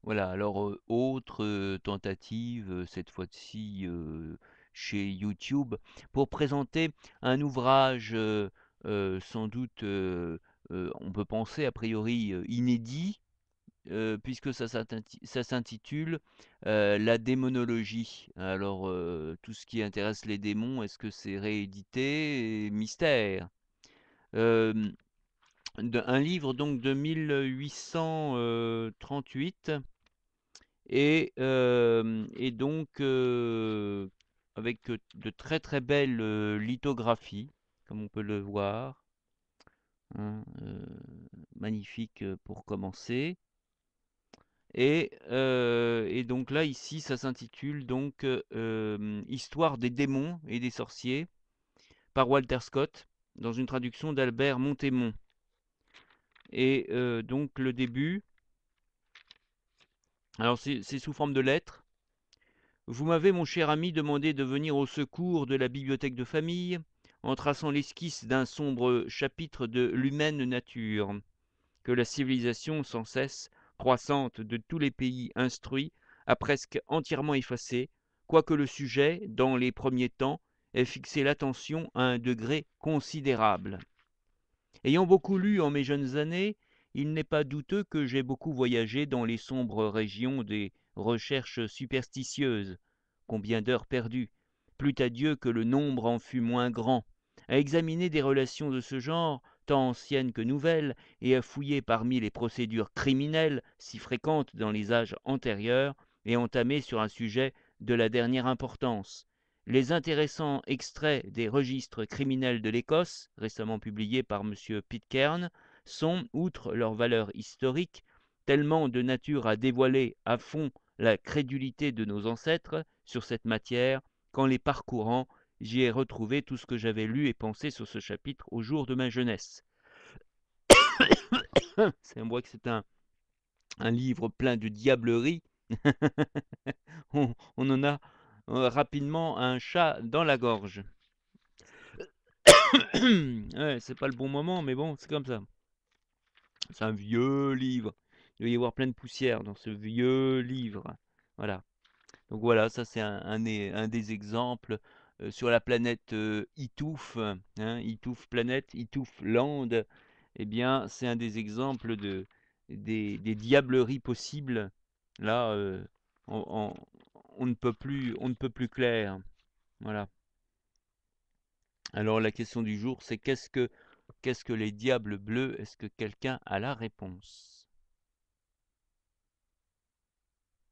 Voilà, alors, autre, tentative, cette fois-ci, chez YouTube, pour présenter un ouvrage, sans doute, on peut penser a priori, inédit, puisque ça s'intitule, «La démonologie». Alors, tout ce qui intéresse les démons, est-ce que c'est réédité? Et mystère. Hem, un livre donc de 1838. Et donc, avec, de très, très belles, lithographies, comme on peut le voir, hein, magnifique, pour commencer. Et donc là, ici, ça s'intitule donc, «Histoire des démons et des sorciers» par Walter Scott, dans une traduction d'Albert Montémont. Et donc le début, alors c'est sous forme de lettres. Vous m'avez, mon cher ami, demandé de venir au secours de la bibliothèque de famille, en traçant l'esquisse d'un sombre chapitre de l'humaine nature, que la civilisation sans cesse croissante de tous les pays instruits a presque entièrement effacé, quoique le sujet, dans les premiers temps, ait fixé l'attention à un degré considérable. Ayant beaucoup lu en mes jeunes années, il n'est pas douteux que j'ai beaucoup voyagé dans les sombres régions des recherches superstitieuses. Combien d'heures perdues! Plût à Dieu que le nombre en fût moins grand, à examiner des relations de ce genre, tant anciennes que nouvelles, et à fouiller parmi les procédures criminelles, si fréquentes dans les âges antérieurs, et entamées sur un sujet de la dernière importance. Les intéressants extraits des registres criminels de l'Écosse, récemment publiés par M. Pitcairn, sont, outre leur valeur historique, tellement de nature à dévoiler à fond la crédulité de nos ancêtres sur cette matière qu'en les parcourant, j'y ai retrouvé tout ce que j'avais lu et pensé sur ce chapitre au jour de ma jeunesse. On voit que c'est un livre plein de diablerie. On en a rapidement un chat dans la gorge. Ouais, c'est pas le bon moment, mais bon, c'est comme ça. C'est un vieux livre. Il doit y avoir plein de poussière dans ce vieux livre. Voilà. Donc voilà, ça c'est un des exemples sur la planète Itouf, hein, Itouf planète, Itouf land. Eh bien, c'est un des exemples des diableries possibles. Là, on, on ne peut plus clair. Voilà. Alors la question du jour, c'est qu'est-ce que les diables bleus? Est-ce que quelqu'un a la réponse?